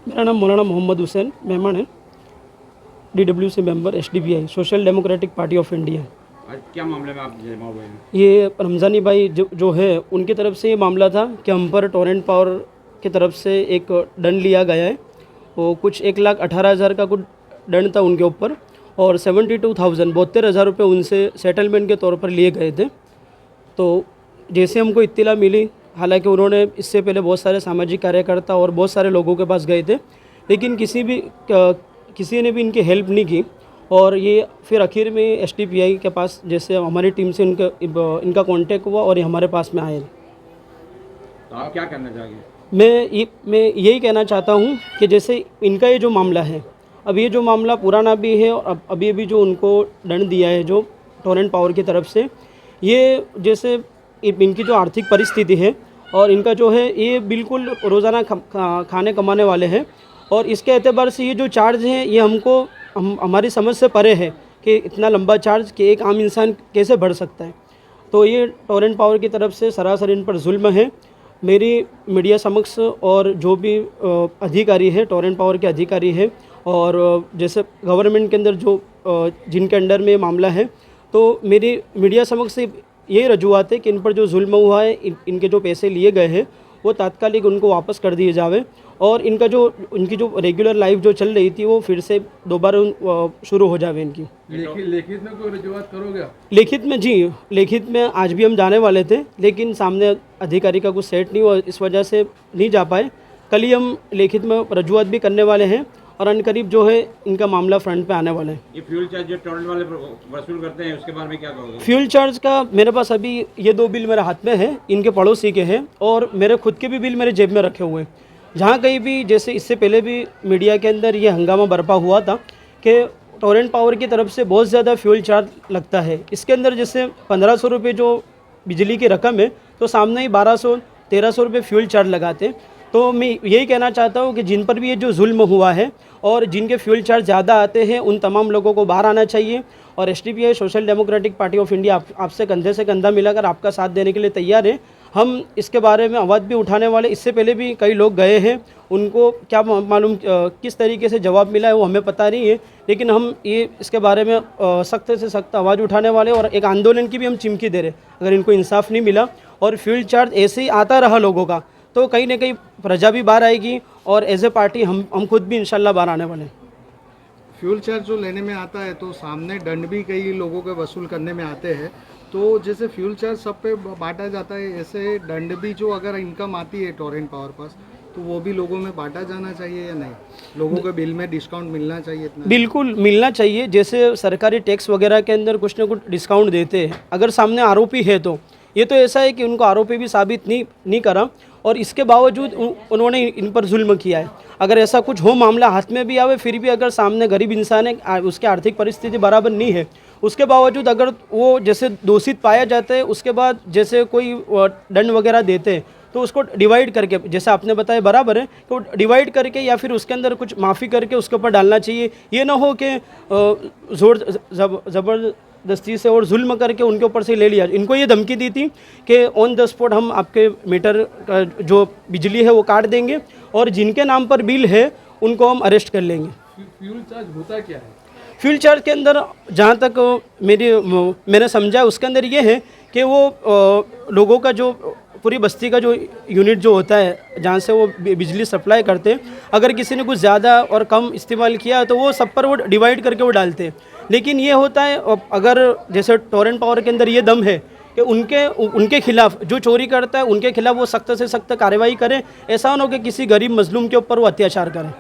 मेरा नाम मौलाना मोहम्मद हुसैन मेहमान है, DWC member, SDPI social democratic party of India. आज क्या मामले में आप जमा हुए हैं? ये रमज़ानी भाई जो है उनकी तरफ से ये मामला था कि हम पर टोरेंट पावर की तरफ से एक दंड लिया गया है। वो कुछ 1,18,000 का कुछ दंड था उनके ऊपर और 72,000 रुपये उनसे सेटलमेंट के तौर पर लिए गए थे। तो जैसे हमको इत्तिला मिली, हालांकि उन्होंने इससे पहले बहुत सारे सामाजिक कार्यकर्ता और बहुत सारे लोगों के पास गए थे, लेकिन किसी ने भी इनकी हेल्प नहीं की। और ये फिर आखिर में SDPI के पास जैसे हमारी टीम से इनका कांटेक्ट हुआ और ये हमारे पास में आए। तो आप क्या करना चाहेंगे? मैं यही कहना चाहता हूँ कि जैसे इनका ये जो मामला है, अब ये जो मामला पुराना भी है और अभी जो उनको दंड दिया है जो टोरेंट पावर की तरफ से, ये जैसे इनकी जो आर्थिक परिस्थिति है और इनका जो है ये बिल्कुल रोज़ाना खाने कमाने वाले हैं और इसके एतबार से ये जो चार्ज है ये हमारी समझ से परे है कि इतना लंबा चार्ज कि एक आम इंसान कैसे भर सकता है। तो ये टोरेंट पावर की तरफ से सरासर इन पर जुल्म है। मेरी मीडिया समक्ष और जो भी अधिकारी है टोरेंट पावर के अधिकारी है और जैसे गवर्नमेंट के अंदर जो जिनके अंडर में मामला है, तो मेरी मीडिया समक्ष यही रजूआत है कि इन पर जो जुल्म हुआ है, इनके जो पैसे लिए गए हैं वो तात्कालिक उनको वापस कर दिए जावे और इनकी जो रेगुलर लाइफ जो चल रही थी वो फिर से दोबारा शुरू हो जावे इनकी। लिखित में कोई रजूआत करोगे? लिखित में आज भी हम जाने वाले थे, लेकिन सामने अधिकारी का कुछ सेट नहीं हुआ, इस वजह से नहीं जा पाए। कल ही हम लिखित में रजूआत भी करने वाले हैं और अनकरीब जो है इनका मामला फ्रंट पे आने वाला है। ये फ्यूल चार्ज जो टोरेंट वाले वसूल करते हैं उसके बारे में क्या कहोगे? फ्यूल चार्ज का मेरे पास अभी ये 2 बिल मेरे हाथ में है, इनके पड़ोसी के हैं और मेरे खुद के भी बिल मेरे जेब में रखे हुए हैं। जहाँ कहीं भी जैसे इससे पहले भी मीडिया के अंदर ये हंगामा बरपा हुआ था कि टोरेंट पावर की तरफ से बहुत ज़्यादा फ्यूल चार्ज लगता है। इसके अंदर जैसे 1,500 रुपये जो बिजली की रकम है, तो सामने ही 1,200-1,300 रुपये फ्यूल चार्ज लगाते हैं। तो मैं यही कहना चाहता हूँ कि जिन पर भी ये जो जुल्म हुआ है और जिनके फ्यूल चार्ज ज़्यादा आते हैं उन तमाम लोगों को बाहर आना चाहिए और SDPI social democratic party of India आपसे कंधे से कंधा मिलाकर आपका साथ देने के लिए तैयार है। हम इसके बारे में आवाज़ भी उठाने वाले, इससे पहले भी कई लोग गए हैं, उनको क्या मालूम किस तरीके से जवाब मिला है वो हमें पता नहीं है, लेकिन हम ये इसके बारे में सख्त से सख्त आवाज़ उठाने वाले और एक आंदोलन की भी हम चिमकी दे रहे। अगर इनको इंसाफ नहीं मिला और फ्यूल चार्ज ऐसे ही आता रहा लोगों का, तो कहीं ना कहीं प्रजा भी बाहर आएगी और एज ए पार्टी हम खुद भी इंशाल्लाह बाहर आने वाले हैं। फ्यूल चार्ज जो लेने में आता है तो सामने दंड भी कई लोगों के वसूल करने में आते हैं, तो जैसे फ्यूल चार्ज सब पे बांटा जाता है, ऐसे दंड भी जो अगर इनकम आती है टोरेंट पावर पास तो वो भी लोगों में बांटा जाना चाहिए या नहीं? लोगों के बिल में डिस्काउंट मिलना चाहिए इतना? बिल्कुल मिलना चाहिए। जैसे सरकारी टैक्स वगैरह के अंदर कुछ ना कुछ डिस्काउंट देते हैं, अगर सामने आरोपी है तो ये तो ऐसा है कि उनको आरोपी भी साबित नहीं करा और इसके बावजूद उन्होंने इन पर जुल्म किया है। अगर ऐसा कुछ हो, मामला हाथ में भी आवे, फिर भी अगर सामने गरीब इंसान है, उसकी आर्थिक परिस्थिति बराबर नहीं है, उसके बावजूद अगर वो जैसे दोषित पाया जाता है, उसके बाद जैसे कोई दंड वगैरह देते हैं तो उसको डिवाइड करके, जैसे आपने बताया बराबर है, तो डिवाइड करके या फिर उसके अंदर कुछ माफ़ी करके उसके ऊपर डालना चाहिए। ये ना हो कि जोर ज़बरदस्ती से और जुल्म करके उनके ऊपर से ले लिया। इनको ये धमकी दी थी कि ऑन द स्पॉट हम आपके मीटर का जो बिजली है वो काट देंगे और जिनके नाम पर बिल है उनको हम अरेस्ट कर लेंगे। फ्यूल चार्ज होता क्या है? फ्यूल चार्ज के अंदर जहाँ तक मैंने समझा उसके अंदर ये है कि वो लोगों का जो पूरी बस्ती का जो यूनिट जो होता है जहाँ से वो बिजली सप्लाई करते हैं, अगर किसी ने कुछ ज़्यादा और कम इस्तेमाल किया तो वो सब पर वो डिवाइड करके वो डालते हैं। लेकिन ये होता है अगर जैसे टोरेंट पावर के अंदर ये दम है कि उनके खिलाफ जो चोरी करता है उनके खिलाफ वो सख्त से सख्त कार्रवाई करें, ऐसा ना हो कि किसी गरीब मजलूम के ऊपर वो अत्याचार करें।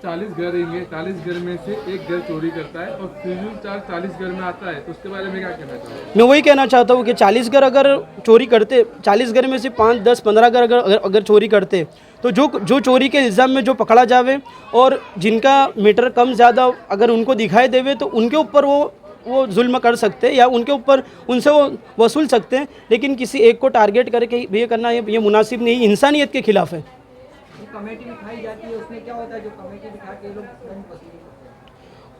40 घर रहेंगे, 40 घर में से एक घर चोरी करता है और फ्यूल चार्ज 40 घर में आता है, तो उसके बारे में क्या कहना चाहते? मैं वही कहना चाहता हूँ कि 40 घर अगर चोरी करते, 40 घर में से 5, 10, 15 घर अगर चोरी करते, तो जो चोरी के इल्ज़ाम में जो पकड़ा जावे और जिनका मीटर कम ज़्यादा अगर उनको दिखाई देवे तो उनके ऊपर वो जुल्म कर सकते हैं या उनके ऊपर उनसे वो वसूल सकते हैं। लेकिन किसी एक को टारगेट करके ये करना ये मुनासिब नहीं, इंसानियत के खिलाफ है। कमेटी में खाई जाती है, उसमें क्या होता है जो कमेटी में खा के लोग दंड वसूल?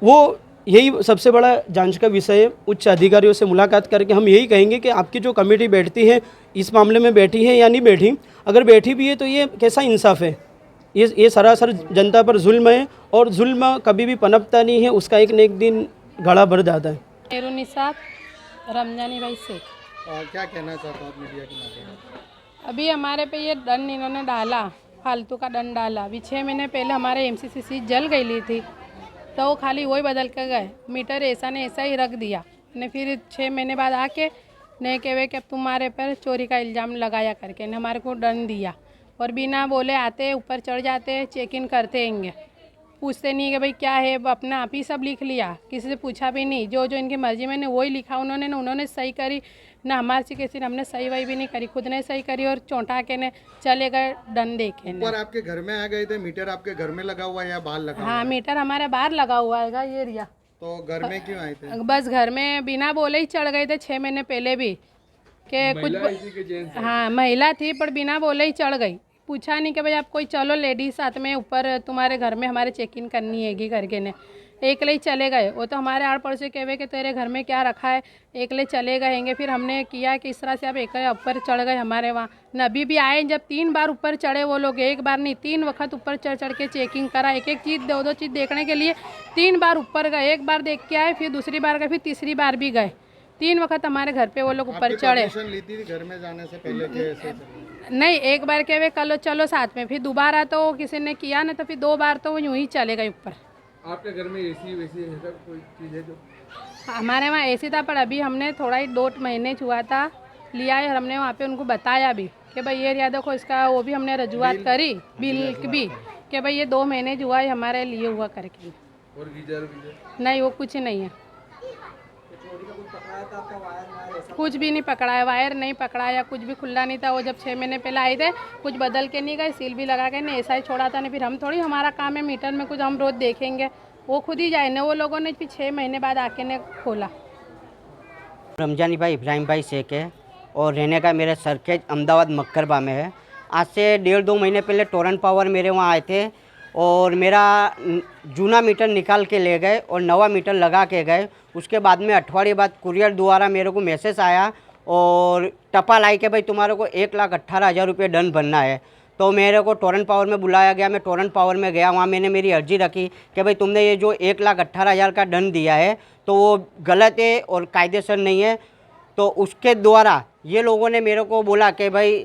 वो यही सबसे बड़ा जांच का विषय है। उच्च अधिकारियों से मुलाकात करके हम यही कहेंगे कि आपकी जो कमेटी बैठती है इस मामले में बैठी है या नहीं बैठी, अगर बैठी भी है तो ये कैसा इंसाफ है। ये सरासर जनता पर जुल्म है और जुल्म कभी भी पनपता नहीं है, उसका एक न एक दिन घड़ा भर जाता है। मेरू निसाब रमजानी भाई शेख। क्या कहना चाहते हो आप मीडिया के माध्यम से? अभी हमारे पे ये दंड इन्होंने डाला, फालतू का दंड डाला। अभी 6 महीने पहले हमारे एमसीसीसी जल गई थी, तो वो खाली वही बदल के गए, मीटर ऐसा ने ऐसा ही रख दिया ने। फिर 6 महीने बाद आके नहीं कहे कि अब तुम्हारे पर चोरी का इल्ज़ाम लगाया करके ने हमारे को दंड दिया। और बिना बोले आते ऊपर चढ़ जाते, चेक इन करते हैंगे, पूछते नहीं कि भाई क्या है, अपने आप ही सब लिख लिया, किसी से पूछा भी नहीं। जो जो इनकी मर्जी में ने वही लिखा उन्होंने सही करी ना, हमारे से किसी ने हमने सही वही भी नहीं करी, खुद ने सही करी और चौंटा के ने चले गए दंड देखे ने। ऊपर आपके घर में आ गए थे, मीटर आपके घर में लगा हुआ है या बाहर लगा हुआ हाँ, है? मीटर हमारे बाहर लगा हुआ है ये रिया। तो घर में क्यों आए थे? बस घर में बिना बोले ही चढ़ गए थे 6 महीने पहले भी कि कुछ। हाँ, महिला थी पर बिना बोले ही चढ़ गई, पूछा नहीं कि भाई आप कोई चलो लेडीज साथ में ऊपर तुम्हारे घर में हमारे चेक इन करनी हैगी करके ने। एक ले चले गए, वो तो हमारे आड़ पड़ोसी कहे कि तेरे घर में क्या रखा है, एक ले चले गएंगे। फिर हमने किया कि इस तरह से आप एक ऊपर चढ़ गए हमारे वहाँ। नबी भी आए, जब 3 बार ऊपर चढ़े वो लोग, एक बार नहीं 3 वक्त ऊपर चढ़ चढ़ के चेकिंग करा, एक एक चीज़ 2-2 चीज़ देखने के लिए 3 बार ऊपर गए। एक बार देख के आए, फिर दूसरी बार गए, फिर तीसरी बार भी गए। 3 वक्त हमारे घर पे वो लोग ऊपर चढ़े। परमिशन ली थी घर में जाने से पहले के ऐसे? नहीं, एक बार कहे वे कलो चलो साथ में, फिर दोबारा तो किसी ने किया ना, तो फिर 2 बार तो वो यूं ही चले गए ऊपर। आपके घर में एसी वैसी है सब कोई चीज़ है जो? हमारे वहाँ एसी था, पर अभी हमने थोड़ा ही 2 महीने हुआ था लिया है, और हमने वहाँ पे उनको बताया भी कि भाई ये रिया देखो इसका, वो भी हमने रजूआत करी बिल भी कि भाई ये 2 महीने हुआ है हमारे लिए हुआ करके। और गीजर नहीं, वो कुछ नहीं है, कुछ भी नहीं पकड़ा है, वायर नहीं पकड़ा या कुछ भी खुला नहीं था। वो जब 6 महीने पहले आए थे, कुछ बदल के नहीं गए, सील भी लगा के नहीं, ऐसा ही छोड़ा था। नहीं, फिर हम थोड़ी, हमारा काम है मीटर में कुछ हम रोज देखेंगे, वो खुद ही जाए ना। वो लोगों ने फिर 6 महीने बाद आके ने खोला। रमजानी भाई इब्राहिम भाई शेख है और रहने का मेरे सरखेज अहमदाबाद मक्करबा में है। आज से 1.5-2 महीने पहले टोरेंट पावर मेरे वहाँ आए थे और मेरा जूना मीटर निकाल के ले गए और नवा मीटर लगा के गए। उसके बाद में अठवाडिये बाद कुरियर द्वारा मेरे को मैसेज आया और टपाल आई कि भाई तुम्हारे को 1,18,000 रुपये दंड भरना है। तो मेरे को टोरेंट पावर में बुलाया गया, मैं टोरेंट पावर में गया, वहाँ मैंने मेरी अर्जी रखी कि भाई तुमने ये जो 1,18,000 का दंड दिया है तो वो गलत है और कायदेसर नहीं है। तो उसके द्वारा ये लोगों ने मेरे को बोला कि भाई,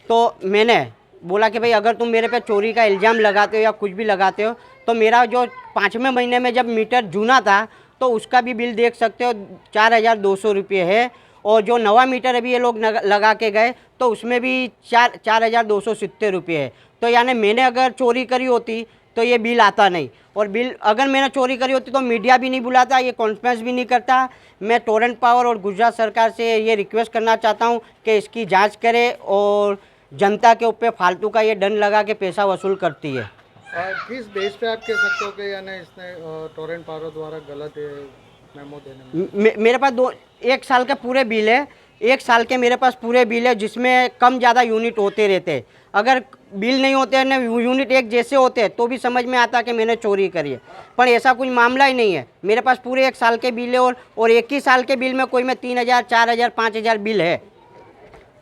तो मैंने बोला कि भाई अगर तुम मेरे पे चोरी का इल्ज़ाम लगाते हो या कुछ भी लगाते हो तो मेरा जो 5वें महीने में जब मीटर जूना था तो उसका भी बिल देख सकते हो, 4,200 रुपये है। और जो नवा मीटर अभी ये लोग लगा के गए तो उसमें भी 4,270 रुपये है। तो यानी मैंने अगर चोरी करी होती तो ये बिल आता नहीं, और बिल अगर मैंने चोरी करी होती तो मीडिया भी नहीं बुलाता, ये कॉन्फ्रेंस भी नहीं करता। मैं टोरेंट पावर और गुजरात सरकार से ये रिक्वेस्ट करना चाहता हूँ कि इसकी जांच करे और जनता के ऊपर फालतू का ये दंड लगा के पैसा वसूल करती है। किस बेस पे आप कह सकते हो कि यानी इसने टोरेंट पावर द्वारा गलत है मेमो देने में? मेरे पास 1 साल का पूरे बिल है, 1 साल के मेरे पास पूरे बिल है जिसमें कम ज़्यादा यूनिट होते रहते हैं। अगर बिल नहीं होते हैं ना, यूनिट एक जैसे होते हैं तो भी समझ में आता कि मैंने चोरी करी है, पर ऐसा कोई मामला ही नहीं है। मेरे पास पूरे 1 साल के बिल है और 1 ही साल के बिल में कोई में 3,000, 4,000, 5,000 बिल है।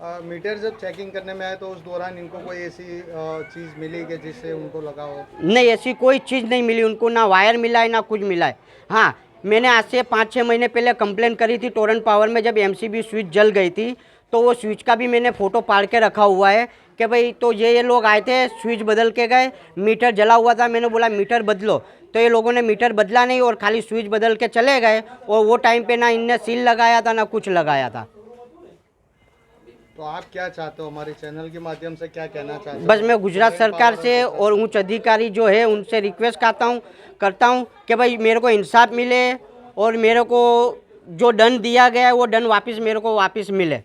मीटर जब चेकिंग करने में आए तो उस दौरान इनको कोई ऐसी चीज़ मिली कि जिससे उनको लगा हो? नहीं, ऐसी कोई चीज़ नहीं मिली उनको, ना वायर मिला है ना कुछ मिला है। हाँ, मैंने आज से 5-6 महीने पहले कंप्लेंट करी थी टोरेंट पावर में, जब एमसीबी स्विच जल गई थी तो वो स्विच का भी मैंने फ़ोटो पाड़ के रखा हुआ है कि भाई तो ये लोग आए थे, स्विच बदल के गए, मीटर जला हुआ था, मैंने बोला मीटर बदलो, तो ये लोगों ने मीटर बदला नहीं और खाली स्विच बदल के चले गए। और वो टाइम पे ना इनने सील लगाया था ना कुछ लगाया था। तो आप क्या चाहते हो, हमारे चैनल के माध्यम से क्या कहना चाहते हो? बस मैं गुजरात सरकार से और उच्च अधिकारी जो है उनसे रिक्वेस्ट करता हूँ कि भाई मेरे को इंसाफ मिले और मेरे को जो दंड दिया गया है वो दंड वापस मेरे को वापस मिले।